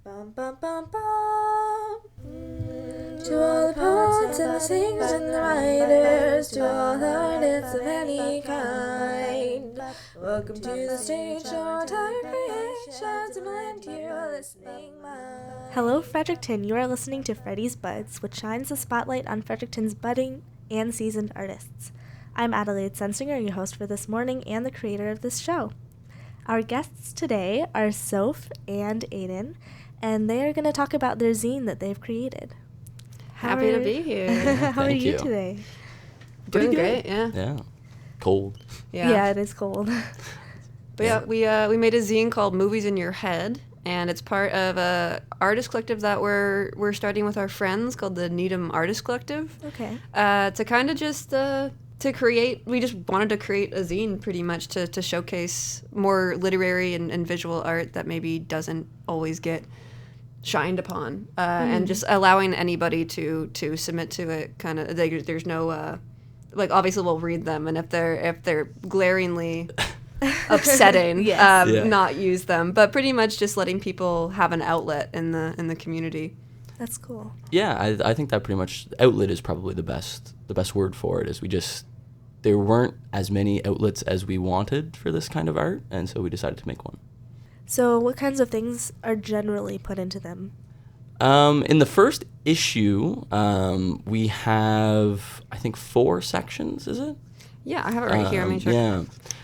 Bum, bum, bum, bum. To all the poets and the singers and the writers, to all the artists of any kind, welcome to the stage show, entire creations, and lend your listening mind. Hello, Fredericton. You are listening to Freddy's Buds, which shines the spotlight on Fredericton's budding and seasoned artists. I'm Adelaide Sensinger, your host for this morning and the creator of this show. Our guests today are Soph and Aidan, and they are going to talk about their zine that they've created. Happy to be here. How are you today? Doing great, yeah. Yeah. Cold. Yeah, it is cold. But yeah, we made a zine called Movies in Your Head, and it's part of a artist collective that we're starting with our friends called the Needham Artist Collective. Okay. To kind of just to create, we just wanted to create a zine pretty much to showcase more literary and visual art that maybe doesn't always get shined upon, and just allowing anybody to submit to it. Kind of, there's no like, obviously we'll read them, and if they're glaringly upsetting, not use them, but pretty much just letting people have an outlet in the community. That's cool. Yeah, I think that pretty much outlet is probably the best word for it. Is there weren't as many outlets as we wanted for this kind of art, and so we decided to make one. So what kinds of things are generally put into them? In the first issue, we have, I think, 4 sections, is it? Yeah, I have it right here. Let me check. Yeah.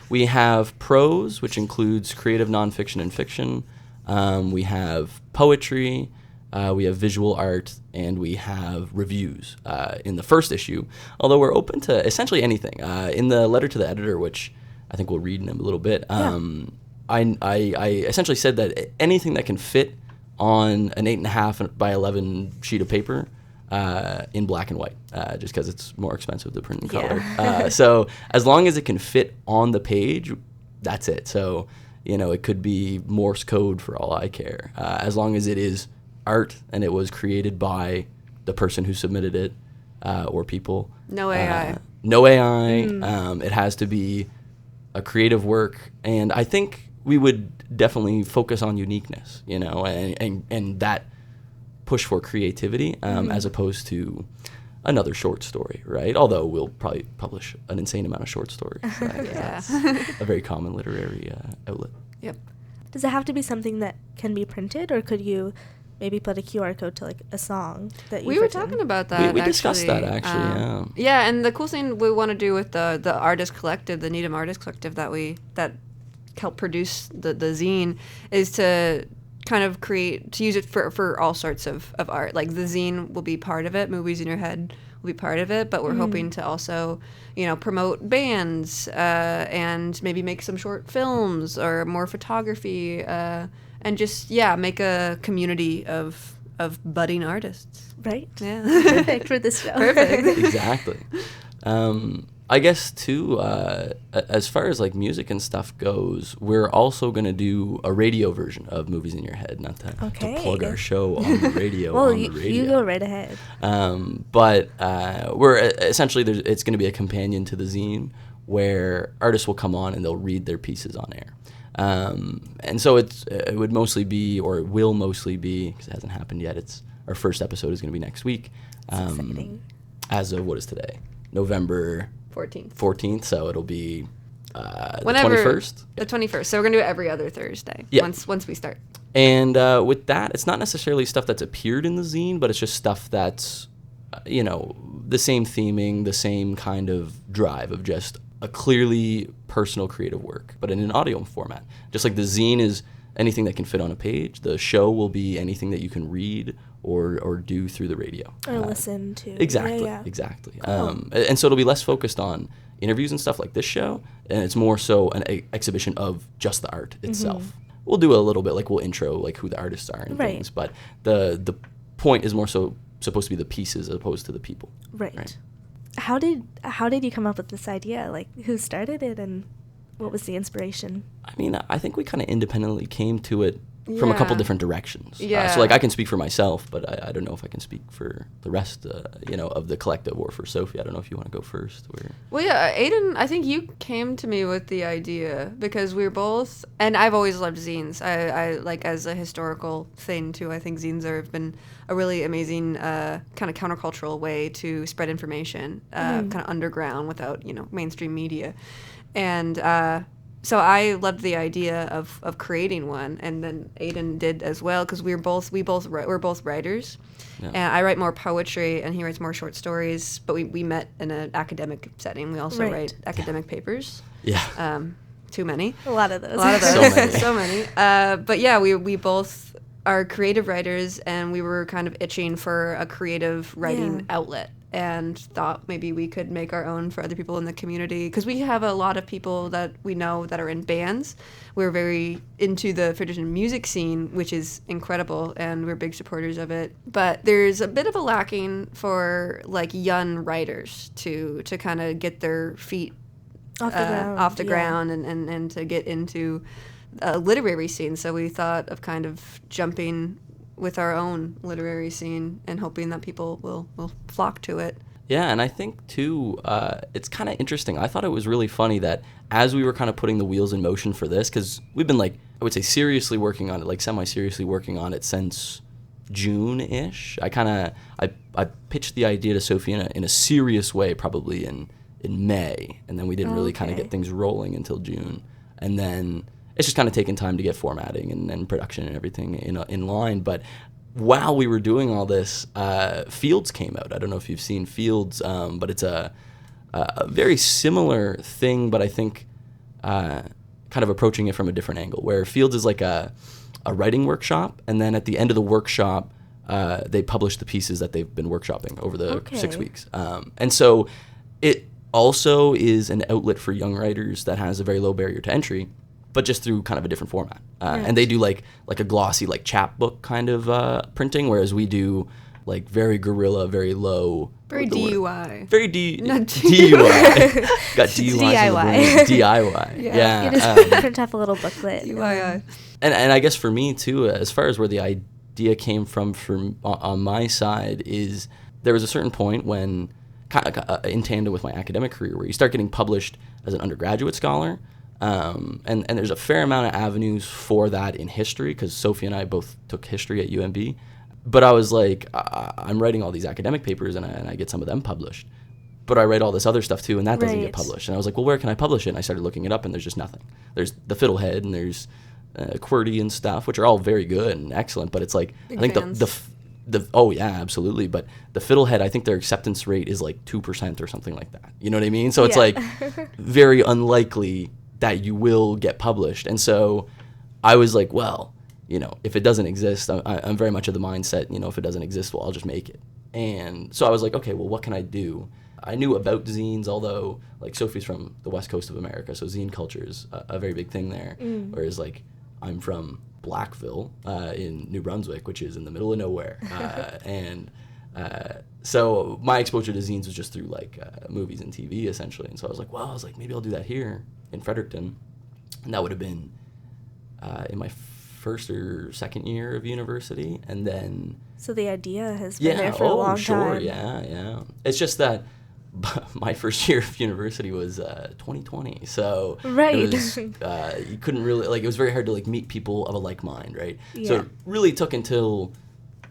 We have prose, which includes creative nonfiction and fiction. We have poetry. We have visual art, and we have reviews in the first issue, although we're open to essentially anything. In the letter to the editor, which I think we'll read in a little bit, I essentially said that anything that can fit on an 8.5 by 11 sheet of paper in black and white, just because it's more expensive to print in color. So as long as it can fit on the page, that's it. So, it could be Morse code for all I care, as long as it is art and it was created by the person who submitted it, or people. No AI. No AI. It has to be a creative work, and I think we would definitely focus on uniqueness, and that push for creativity, as opposed to another short story, right? Although we'll probably publish an insane amount of short stories. That's a very common literary outlet. Yep. Does it have to be something that can be printed, or could you maybe put a QR code to, like, a song that you've We were written? talking about that. We discussed that, actually, Yeah, and the cool thing we want to do with the artist collective, the Needham Artist Collective that helped produce the zine, is to kind of use it for all sorts of art. Like, the zine will be part of it, Movies in Your Head will be part of it, but we're hoping to also, promote bands, and maybe make some short films or more photography, and just, make a community of budding artists. Right? Yeah. Perfect for this show. Perfect. Exactly. I guess, too, as far as, like, music and stuff goes, we're also going to do a radio version of Movies in Your Head, not to plug our show on the radio. Well, you go right ahead. But we're essentially, it's going to be a companion to the zine where artists will come on and they'll read their pieces on air. And so it would mostly be, or it will mostly be, because it hasn't happened yet, our first episode is going to be next week. That's exciting. As of, what is today? November 14th, so it'll be the 21st. The 21st. So we're going to do it every other Thursday, once we start. And with that, it's not necessarily stuff that's appeared in the zine, but it's just stuff that's, the same theming, the same kind of drive of just a clearly personal creative work, but in an audio format. Just like the zine is anything that can fit on a page, the show will be anything that you can read or do through the radio. Or listen to. Exactly, exactly. And so it'll be less focused on interviews and stuff like this show, and it's more so an exhibition of just the art itself. We'll do a little bit, like, we'll intro, like, who the artists are and things, but the point is more so supposed to be the pieces as opposed to the people. Right. How did you come up with this idea? Like, who started it, and what was the inspiration? I mean, I think we kind of independently came to it from a couple Yeah. different directions. Yeah. So like I can speak for myself, but I don't know if I can speak for the rest, of the collective, or for Sophie. I don't know if you want to go first. Or... Well, yeah, Aidan, I think you came to me with the idea because we were both, and I've always loved zines. I like, as a historical thing too, I think zines have been a really amazing kind of countercultural way to spread information, kind of underground without, mainstream media. And so I loved the idea of creating one, and then Aidan did as well, because we're both writers. Yeah. And I write more poetry, and he writes more short stories. But we met in an academic setting. We also write academic papers. Yeah. Too many. A lot of those. A lot of those. So many. So many. But yeah, we both are creative writers, and we were kind of itching for a creative writing outlet, and thought maybe we could make our own for other people in the community, because we have a lot of people that we know that are in bands. We're very into the Fredericton music scene, which is incredible, and we're big supporters of it. But there's a bit of a lacking for like young writers to kind of get their feet off the ground and to get into a literary scene. So we thought of kind of jumping with our own literary scene and hoping that people will flock to it. Yeah, and I think, too, it's kind of interesting. I thought it was really funny that as we were kind of putting the wheels in motion for this, because we've been, like, I would say seriously working on it, like semi-seriously working on it since June-ish. I pitched the idea to Sophie in a serious way probably in May, and then we didn't really kind of get things rolling until June. And then it's just kind of taken time to get formatting and production and everything in line. But while we were doing all this, Fields came out. I don't know if you've seen Fields, but it's a very similar thing, but I think kind of approaching it from a different angle, where Fields is like a writing workshop, and then at the end of the workshop, they publish the pieces that they've been workshopping over the 6 weeks. And so it also is an outlet for young writers that has a very low barrier to entry, but just through kind of a different format. And they do like a glossy, like chapbook kind of printing, whereas we do like very guerrilla, very low. Very DUI. Very Not DUI. Got DUIs in the brain. DIY. Yeah. You just print off a little booklet. DUI. And I guess for me too, as far as where the idea came from on my side, is there was a certain point when, kind of in tandem with my academic career, where you start getting published as an undergraduate scholar. And there's a fair amount of avenues for that in history, because Sophie and I both took history at UMB. But I was like, I'm writing all these academic papers, and I get some of them published. But I write all this other stuff too, and that doesn't get published. And I was like, well, where can I publish it? And I started looking it up, and there's just nothing. There's the Fiddlehead, and there's QWERTY and stuff, which are all very good and excellent. But it's like, Big I think fans. the oh yeah, absolutely. But the Fiddlehead, I think their acceptance rate is like 2% or something like that. You know what I mean? So it's like very unlikely that you will get published. And so I was like, well, if it doesn't exist, I'm very much of the mindset, if it doesn't exist, well, I'll just make it. And so I was like, okay, well, what can I do? I knew about zines, although like Sophie's from the west coast of America, so zine culture is a very big thing there. Whereas like I'm from Blackville in New Brunswick, which is in the middle of nowhere. So my exposure to zines was just through like movies and TV essentially. And so I was like, maybe I'll do that here in Fredericton. And that would have been in my first or second year of university. And then... So the idea has been there for a long time. Yeah. It's just that my first year of university was 2020. So it was, you couldn't really... Like, it was very hard to like meet people of a like mind, right? Yeah. So it really took until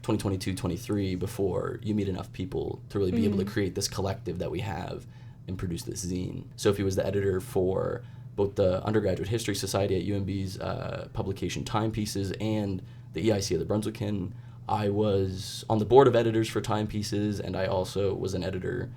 2022, 23 before you meet enough people to really be able to create this collective that we have and produce this zine. Sophie was the editor for both the Undergraduate History Society at UMB's publication Timepieces and the EIC of the Brunswickan. I was on the board of editors for Timepieces, and I also was an editor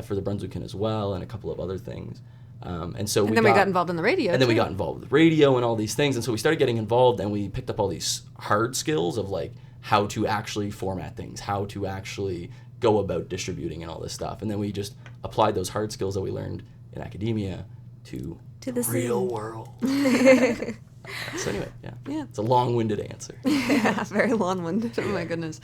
for the Brunswickan as well, and a couple of other things. And then we got involved in the radio. And then we got involved with radio and all these things. And so we started getting involved, and we picked up all these hard skills of like how to actually format things, how to actually go about distributing and all this stuff. And then we just applied those hard skills that we learned in academia to the real world. So anyway, yeah. It's a long-winded answer. Yeah, very long-winded. Oh my goodness.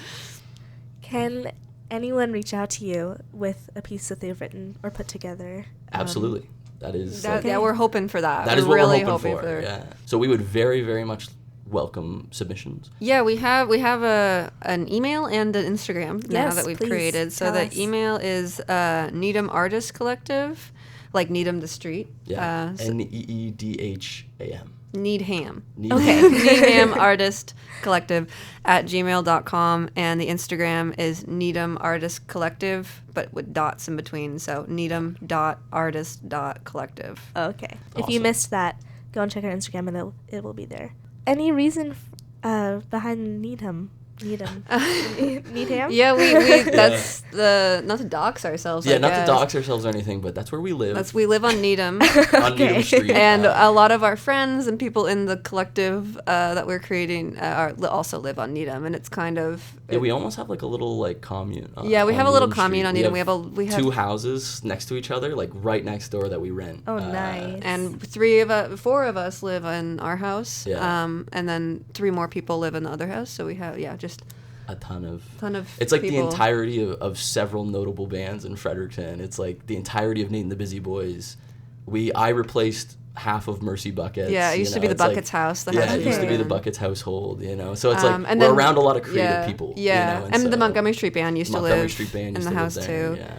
Can anyone reach out to you with a piece that they've written or put together? Absolutely. That is... Yeah, we're hoping for that. That is what we're hoping for. Yeah. So we would very, very much welcome submissions. Yeah, we have an email and an Instagram now Yes, that we've please created. So tell the us. email is Needham Artist Collective, like Needham the street. Yeah, So Needham. Needham. Needham. Okay, Needham Artist Collective at gmail.com, and the Instagram is Needham Artist Collective, but with dots in between. So needham.artist.collective. Okay. If you Awesome. missed that, go and check our Instagram and it will be there. Any reason behind Needham? Needham. Needham? Yeah, we that's the not to dox ourselves. Yeah, I not to guess. dox ourselves or anything, but that's where we live. We live on Needham. On Needham Street. And a lot of our friends and people in the collective that we're creating also live on Needham, and it's kind of Yeah, we almost have like a little like commune. Yeah, we on have a little Needham commune Street. on Needham. We have two houses next to each other, like right next door that we rent. Oh, nice. and four of us live in our house. Yeah. And then 3 more people live in the other house. So we have just A ton of It's like the entirety of several notable bands in Fredericton. It's like the entirety of Nate and the Busy Boys. I replaced half of Mercy Buckets. Yeah, it used to be the It's like- Buckets house. The yeah, house it we used to live be the in. Buckets household, So it's like And we're then- around a lot of creative yeah, people. Yeah, and the so Montgomery Street Band used to Montgomery live Street Band in used the to live house there, too. yeah.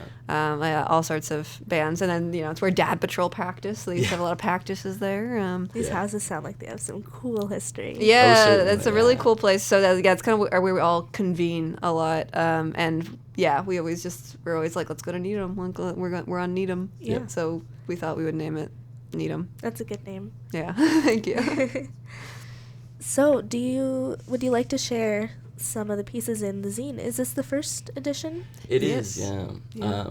All sorts of bands, and then it's where Dad Patrol practiced. They used to have a lot of practices there. These Yeah. houses sound like they have some cool history. Yeah, certainly, it's a really yeah. cool place. So it's kind of where we all convene a lot. And yeah, we're always like, let's go to Needham. We're on Needham. Yeah. So we thought we would name it Needham. That's a good name. Yeah, thank you. So, would you like to share some of the pieces in the zine? Is this the first edition? It Yes. is, yeah. Yeah.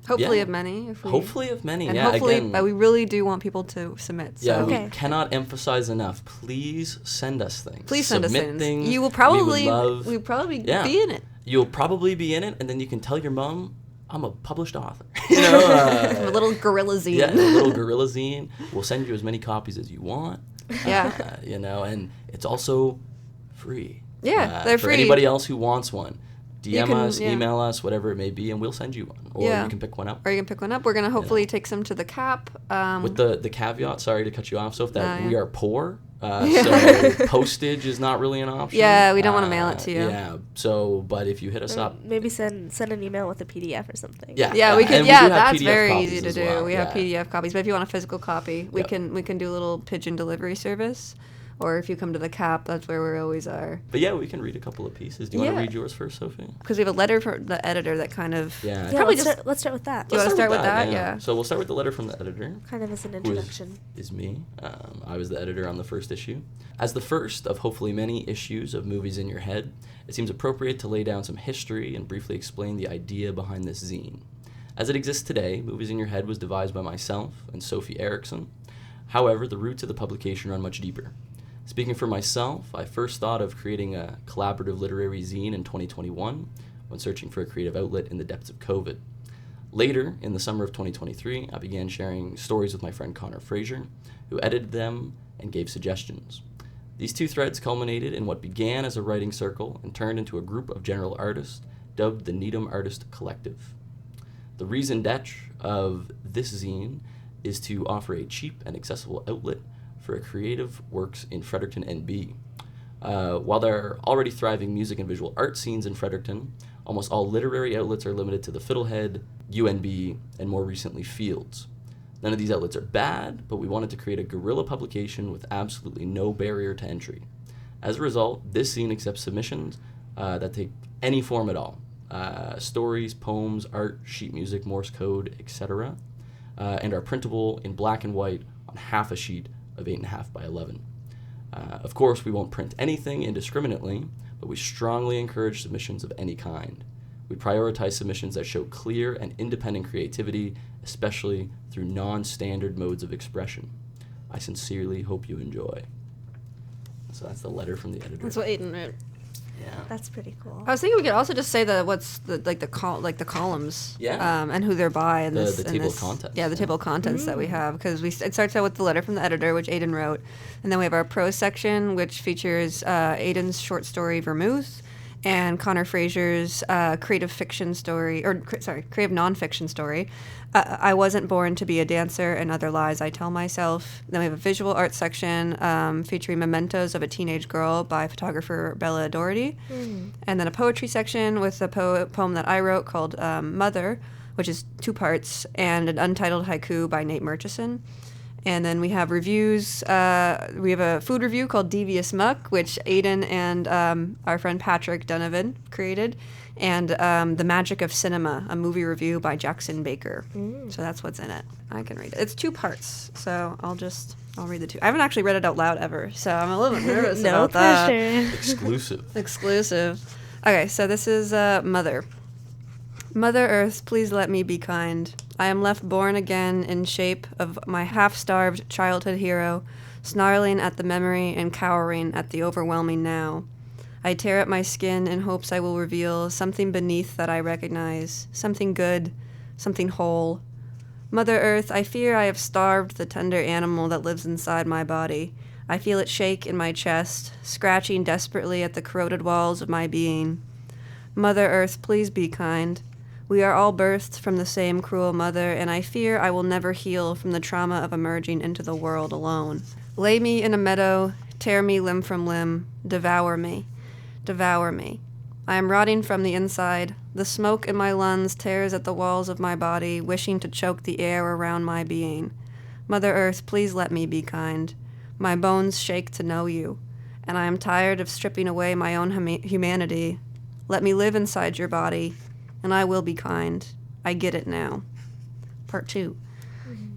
Hopefully yeah. of many. If we, Hopefully of many, and yeah. hopefully, again, we really do want people to submit. So. yeah, Okay. we cannot emphasize enough. Please send us things. Please send us Submit things. things. You will probably, we'll be Yeah. in it. You'll probably be in it, and then you can tell your mom, I'm a published author. A little gorilla zine. Yeah, a little gorilla zine. We'll send you as many copies as you want. Yeah. And it's also free. Yeah, they're for free. anybody else who wants one. DM can- us, yeah. email us, whatever it may be, and we'll send you one. Or Yeah. you can pick one up. Or you can pick one up. We're gonna hopefully take some to the cap. With the caveat, sorry to cut you off, Soph, that No, we yeah. are poor. So postage is not really an option. Yeah, we don't wanna mail it to you. Yeah, so, but if you hit us Or up. maybe send an email with a PDF or something. Yeah. Yeah, we could. and we Yeah, do have that's PDF very copies easy to as do. well, We have yeah. PDF copies, but if you want a physical copy, we Yep. can do a little pigeon delivery service, or if you come to the cap, that's where we always are. But yeah, we can read a couple of pieces. Do you want Yeah. to read yours first, Sophie? Because we have a letter from the editor that kind of Yeah. Yeah, Probably let's start with that. You wanna start with that? Yeah. So we'll start with the letter from the editor. Kind of as an Who introduction. is me. I was the editor on the first issue. As the first of hopefully many issues of Movies in Your Head, it seems appropriate to lay down some history and briefly explain the idea behind this zine. As it exists today, Movies in Your Head was devised by myself and Sophie Erickson. However, the roots of the publication run much deeper. Speaking for myself, I first thought of creating a collaborative literary zine in 2021 when searching for a creative outlet in the depths of COVID. Later, in the summer of 2023, I began sharing stories with my friend Connor Fraser, who edited them and gave suggestions. These 2 threads culminated in what began as a writing circle and turned into a group of general artists dubbed the Needham Artist Collective. The raison d'etre of this zine is to offer a cheap and accessible outlet for creative works in Fredericton NB. While there are already thriving music and visual art scenes in Fredericton, almost all literary outlets are limited to the Fiddlehead, UNB, and more recently Fields. None of these outlets are bad, but we wanted to create a guerrilla publication with absolutely no barrier to entry. As a result, this zine accepts submissions that take any form at all. Stories, poems, art, sheet music, Morse code, etc. And are printable in black and white on half a sheet of 8.5 by 11. Of course, we won't print anything indiscriminately, but we strongly encourage submissions of any kind. We prioritize submissions that show clear and independent creativity, especially through non-standard modes of expression. I sincerely hope you enjoy. So that's the letter from the editor. that's what Aidan wrote. Yeah. That's pretty cool. I was thinking we could also just say the columns, Yeah. and who they're by, and The this table and of this, contents, Yeah, the yeah. table of contents that we have, because it starts out with the letter from the editor, which Aidan wrote, and then we have our prose section, which features Aidan's short story Vermouth, and Connor Fraser's creative fiction story, creative nonfiction story, I Wasn't Born to Be a Dancer and Other Lies I Tell Myself. Then we have a visual arts section featuring mementos of a teenage girl by photographer Bella Doherty. And then a poetry section with a poem that I wrote called Mother, which is 2 parts, and an untitled haiku by Nate Murchison. And then we have reviews. We have a food review called Devious Muck, which Aidan and our friend Patrick Donovan created. And The Magic of Cinema, a movie review by Jackson Baker. So that's what's in it. I can read it. It's 2 parts, so I'll read the 2. I haven't actually read it out loud ever, so I'm a little bit nervous No about that. pressure. Exclusive. Okay, so this is Mother. Mother Earth, please let me be kind. I am left born again in shape of my half-starved childhood hero, snarling at the memory and cowering at the overwhelming now. I tear at my skin in hopes I will reveal something beneath that I recognize, something good, something whole. Mother Earth, I fear I have starved the tender animal that lives inside my body. I feel it shake in my chest, scratching desperately at the corroded walls of my being. Mother Earth, please be kind. We are all birthed from the same cruel mother, and I fear I will never heal from the trauma of emerging into the world alone. Lay me in a meadow, tear me limb from limb, devour me. Devour me. I am rotting from the inside. The smoke in my lungs tears at the walls of my body, wishing to choke the air around my being. Mother Earth, please let me be kind. My bones shake to know you, and I am tired of stripping away my own humanity. Let me live inside your body, and I will be kind. I get it now. Part 2.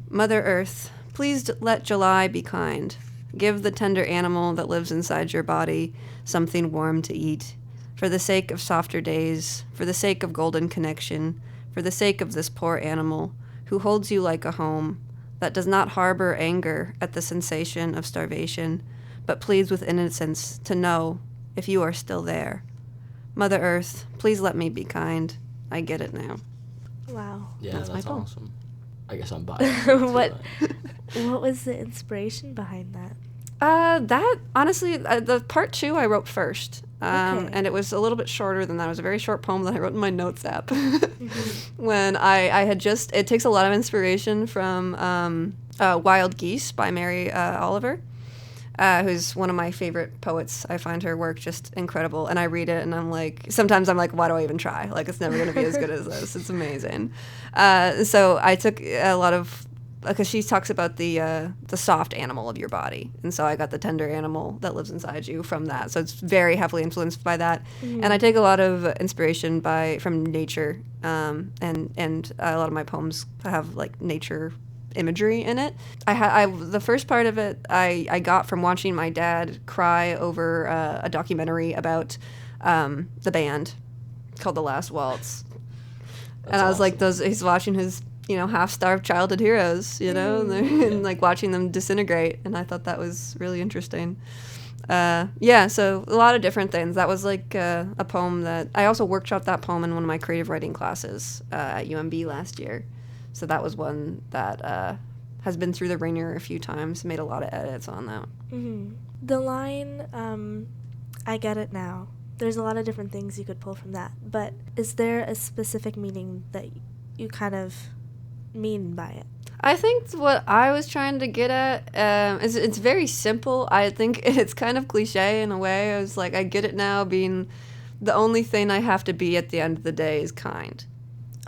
Mother Earth, please let July be kind. Give the tender animal that lives inside your body something warm to eat. For the sake of softer days, for the sake of golden connection, for the sake of this poor animal who holds you like a home, that does not harbor anger at the sensation of starvation, but pleads with innocence to know if you are still there. Mother Earth, please let me be kind. I get it now. Wow. Yeah, That's that's my poem. awesome. I guess I'm biased. What was the inspiration behind that? That, honestly, the part 2 I wrote first. Okay. And it was a little bit shorter than that. It was a very short poem that I wrote in my notes app. When I had just, it takes a lot of inspiration from Wild Geese by Mary Oliver, who's one of my favorite poets. I find her work just incredible. And I read it and I'm like, sometimes I'm like, why do I even try? Like, it's never going to be as good as this. It's amazing. So I took a lot of, because she talks about the soft animal of your body, and so I got the tender animal that lives inside you from that. So it's very heavily influenced by that, and I take a lot of inspiration from nature, and a lot of my poems have like nature imagery in it. The first part of it I got from watching my dad cry over a documentary about the band called The Last Waltz. And I was like, he's watching his, half-starved childhood heroes, and like watching them disintegrate. And I thought that was really interesting. So a lot of different things. That was like a poem that I also workshopped that poem in one of my creative writing classes at UMB last year. So that was one that has been through the ringer a few times, made a lot of edits on that. Mm-hmm. The line, I get it now. There's a lot of different things you could pull from that. But is there a specific meaning that you kind of mean by it? I think what I was trying to get at is it's very simple. I think it's kind of cliche in a way. I was like, I get it now, being the only thing I have to be at the end of the day is kind.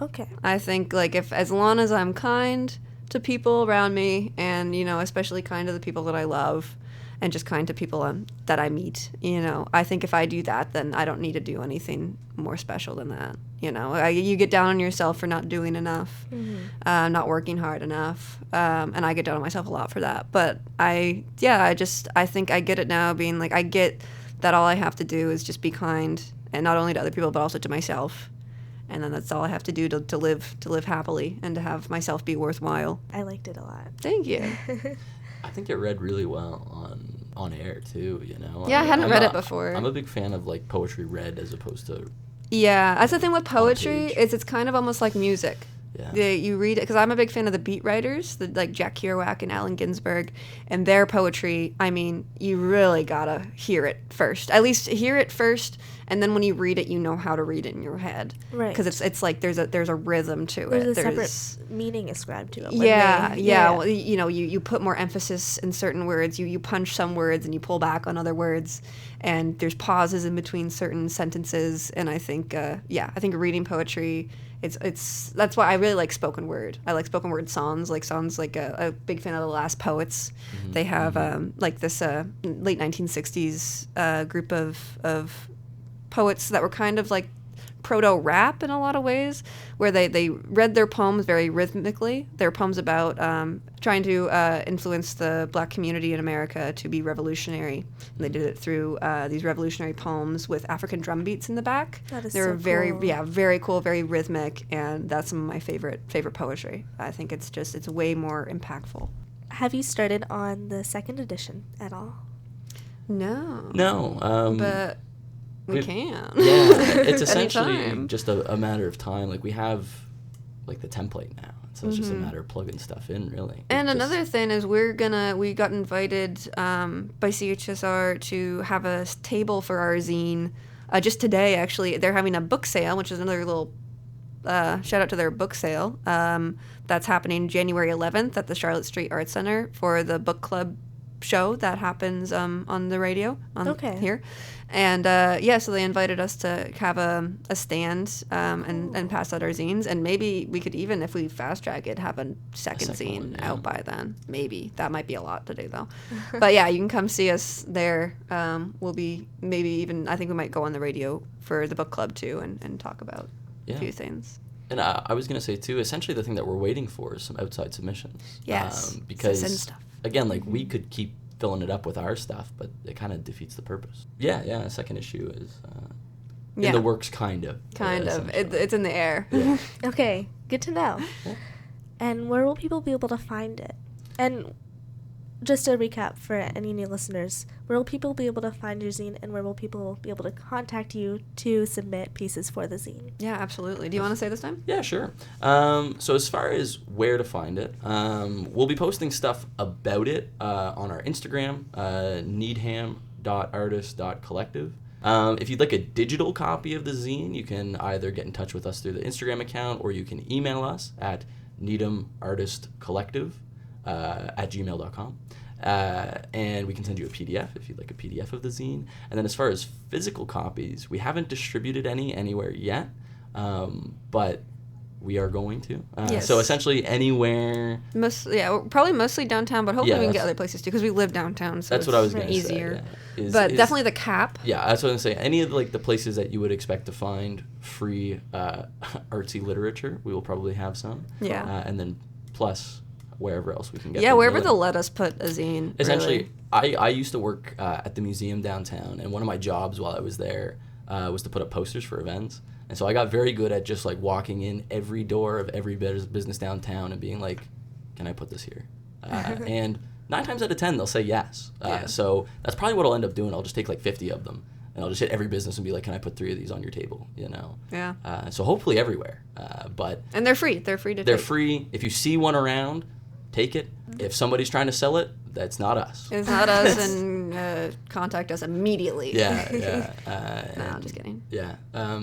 Okay. I think, like, as long as I'm kind to people around me, and, especially kind to the people that I love, and just kind to people that I meet, I think if I do that, then I don't need to do anything more special than that. You get down on yourself for not doing enough, not working hard enough, and I get down on myself a lot for that. But I think I get it now, being like, I get that all I have to do is just be kind, and not only to other people, but also to myself. And then that's all I have to do to live happily and to have myself be worthwhile. I liked it a lot. Thank you. I think it read really well on air too. Yeah, I hadn't read it before. I'm a big fan of like poetry read as opposed to. Yeah, that's the thing with poetry page. is it's kind of almost like music. You read it, because I'm a big fan of the beat writers, like Jack Kerouac and Allen Ginsberg, and their poetry. I mean, you really gotta hear it first. At least hear it first, and then when you read it, you know how to read it in your head. Right. Because it's like there's a rhythm to it. There's a separate meaning ascribed to it. Yeah. Well, you put more emphasis in certain words. You punch some words and you pull back on other words, and there's pauses in between certain sentences. And I think reading poetry. That's why I really like spoken word. I like spoken word songs. Like a big fan of the Last Poets. Mm-hmm. They have like this late 1960s group of poets that were kind of like proto-rap in a lot of ways, where they read their poems very rhythmically. Their poems about trying to influence the black community in America to be revolutionary. And they did it through these revolutionary poems with African drum beats in the back. That is They're so very cool. Very cool, very rhythmic, and that's some of my favorite poetry. I think it's way more impactful. Have you started on the second edition at all? No. But we can. Yeah, it's essentially Anytime. just a matter of time. Like, we have like the template now, so it's just a matter of plugging stuff in, really. And another thing is we got invited by CHSR to have a table for our zine. Just today, actually, they're having a book sale, which is another little shout out to their book sale. That's happening January 11th at the Charlotte Street Arts Center for the book club show that happens on the radio here. And so they invited us to have a stand and pass out our zines, and maybe we could even, if we fast track it, have a second zine one, out by then. Maybe that might be a lot to do though. But yeah, you can come see us there. We'll be maybe even, I think we might go on the radio for the book club too and talk about a few things. And I was going to say too, essentially the thing that we're waiting for is some outside submissions. Yes, because send stuff. Again, like we could keep filling it up with our stuff, but it kind of defeats the purpose. A second issue is in the works, kind of. It's in the air. Yeah. Okay, good to know. Yeah. And where will people be able to find it? And just to recap for any new listeners, where will people be able to find your zine, and where will people be able to contact you to submit pieces for the zine? Yeah, absolutely. Do you want to say this time? Yeah, sure. So as far as where to find it, we'll be posting stuff about it on our Instagram, needham.artist.collective. If you'd like a digital copy of the zine, you can either get in touch with us through the Instagram account, or you can email us at needhamartistcollective@gmail.com. And we can send you a PDF if you'd like a PDF of the zine. And then as far as physical copies, we haven't distributed any anywhere yet, but we are going to. Yes. So essentially anywhere. Probably mostly downtown, but hopefully we can get other places too, because we live downtown, so that's what I was going to say. Easier. But definitely the Cap. Yeah, that's what I was going to say. Any of the places that you would expect to find free artsy literature, we will probably have some. Yeah. And then plus wherever else we can get. Yeah, wherever they'll let us put a zine. Essentially, really. I used to work at the museum downtown, and one of my jobs while I was there was to put up posters for events. And so I got very good at just like walking in every door of every business downtown and being like, can I put this here? And 9 times out of 10, they'll say yes. So that's probably what I'll end up doing. I'll just take like 50 of them, and I'll just hit every business and be like, can I put 3 of these on your table? Yeah. So hopefully everywhere. And they're free. They're free to They're take. free. If you see one around, take it. If somebody's trying to sell it, that's not us. It's not us, and contact us immediately. Yeah. No, I'm just kidding. Yeah.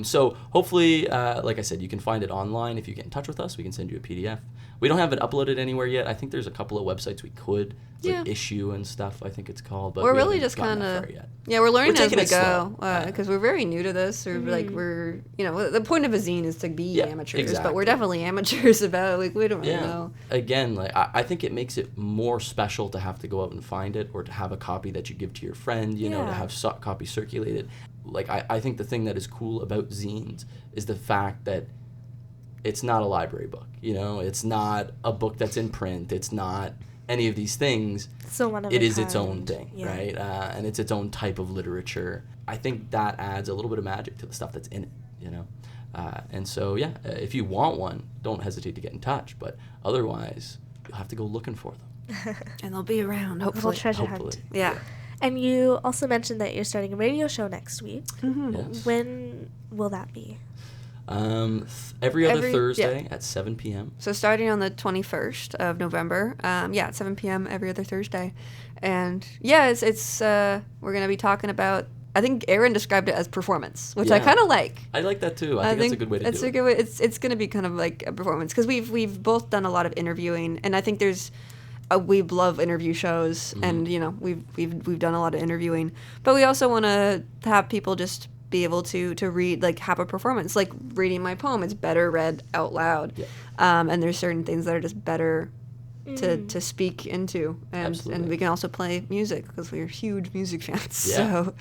So hopefully, like I said, you can find it online. If you get in touch with us, we can send you a PDF. We don't have it uploaded anywhere yet. I think there's a couple of websites we could, like Issue and stuff, I think it's called. But we're we really haven't just gotten kind that of, far yet. we're learning as we taking it go, slow. because we're very new to this. Or like the point of a zine is to be amateurs, but we're definitely amateurs about it. Like, we don't really know. Again, like I think it makes it more special to have to go out and find it, or to have a copy that you give to your friend, to have copies circulated. Like, I think the thing that is cool about zines is the fact that it's not a library book, it's not a book that's in print, it's not any of these things. So it is its own thing, right? And it's its own type of literature. I think that adds a little bit of magic to the stuff that's in it, and so if you want one, don't hesitate to get in touch, but otherwise you'll have to go looking for them. And they'll be around, Little hopefully. treasure hunt. Yeah. And you also mentioned that you're starting a radio show next week. Mm-hmm. Yes. When will that be? Every other Every- Thursday at 7 p.m. So starting on the 21st of November, at 7 p.m. every other Thursday. And yeah, it's we're going to be talking about, I think Aaron described it as performance, which I Yeah. kind of like. I like that too. I think that's a good way to it's do a it. good way. It's going to be kind of like a performance because we've both done a lot of interviewing, and I think there's we love interview shows, and we've done a lot of interviewing, but we also want to have people just be able to read, like have a performance, like reading my poem. It's better read out loud, Yeah. and there's certain things that are just better to speak into, and Absolutely. we can also play music because we're huge music fans. Yeah. So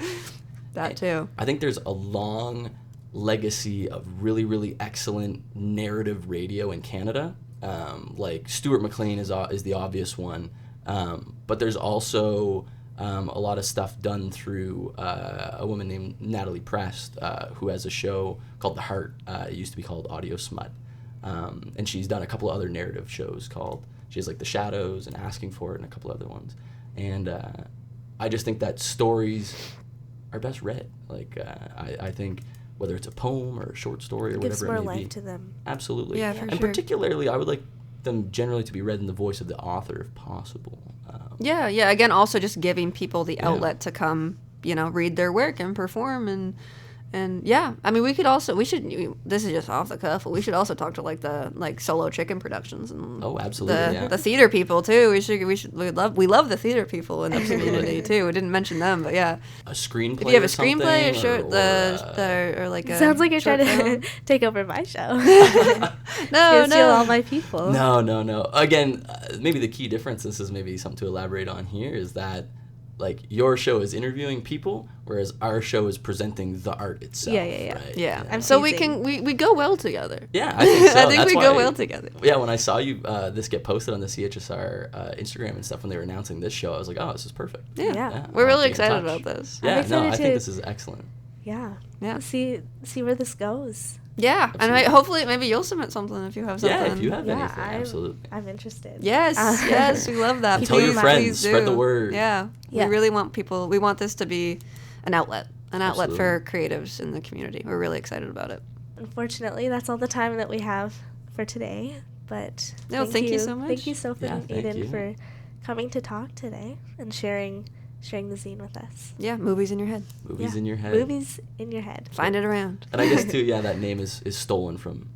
that too. I think there's a long legacy of really, really excellent narrative radio in Canada. Like Stuart McLean is the obvious one, but there's also a lot of stuff done through a woman named Natalie Prest, who has a show called The Heart. It used to be called Audio Smut, and she's done a couple of other narrative shows called, she has like The Shadows and Asking For It and a couple other ones. And I just think that stories are best read. Like I think whether it's a poem or a short story or Gives whatever more it may life be. to them. Absolutely. Yeah, for and sure. particularly, I would like them generally to be read in the voice of the author if possible. Yeah. Again, also just giving people the outlet to come, read their work and perform, and yeah. I mean, we should. This is just off the cuff, but we should also talk to the Solo Chicken Productions and Oh, absolutely. the theater people too. We love the theater people in the community too. We didn't mention them, but yeah. A screenplay. If you have a or something, screenplay, or short, or or like a Sounds like you're short trying film. to take over my show. No, Steal all my people. No. Again, maybe the key difference, this is maybe something to elaborate on here, is that like your show is interviewing people, whereas our show is presenting the art itself. Yeah. Right? Yeah. I'm So teasing. we go well together. Yeah, I think so. I think That's we go why- well together. Yeah, when I saw you this get posted on the CHSR Instagram and stuff when they were announcing this show, I was like, oh, this is perfect. Yeah. We're I'll really be in excited touch. about this. Yeah, excited I to- think this is excellent. Yeah. Yeah. See where this goes. Yeah, and Absolutely. hopefully maybe you'll submit something if you have something. Yeah, if you have Yeah, anything, absolutely. I'm interested. Yes, yes, we love that. And tell your Please, friends, please spread the do. word. Yeah, Yeah. we really want people. We want this to be an outlet Absolutely. for creatives in the community. We're really excited about it. Unfortunately, that's all the time that we have for today. But No, thank you so much. Thank you, Soph Yeah, and thank Aidan, you. for coming to talk today and sharing the zine with us. Yeah, movies in your head. Movies Yeah. in your head. Movies in your head. Find it around. And I guess too, yeah, that name is stolen from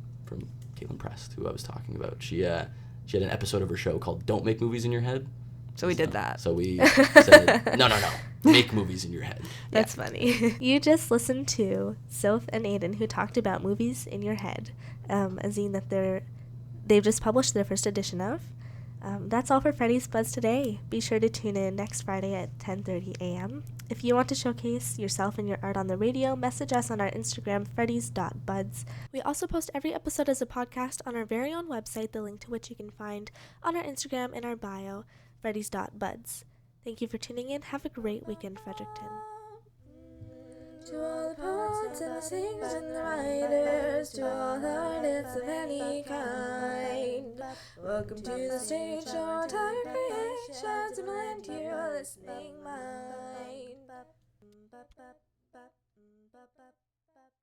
Caitlin Prest, who I was talking about. She had an episode of her show called "Don't Make Movies in Your Head." So we did that. So we said, no, make movies in your head. That's funny. You just listened to Soph and Aidan, who talked about movies in your head, a zine that they've just published their first edition of. That's all for Freddy's Buzz today. Be sure to tune in next Friday at 10:30 a.m. If you want to showcase yourself and your art on the radio, message us on our Instagram, freddys.buds. We also post every episode as a podcast on our very own website, the link to which you can find on our Instagram in our bio, freddys.buds. Thank you for tuning in. Have a great weekend, Fredericton. To all the poets and the singers and the writers, to all the artists of any kind, welcome to the stage show, our entire creations, and lend your listening mind.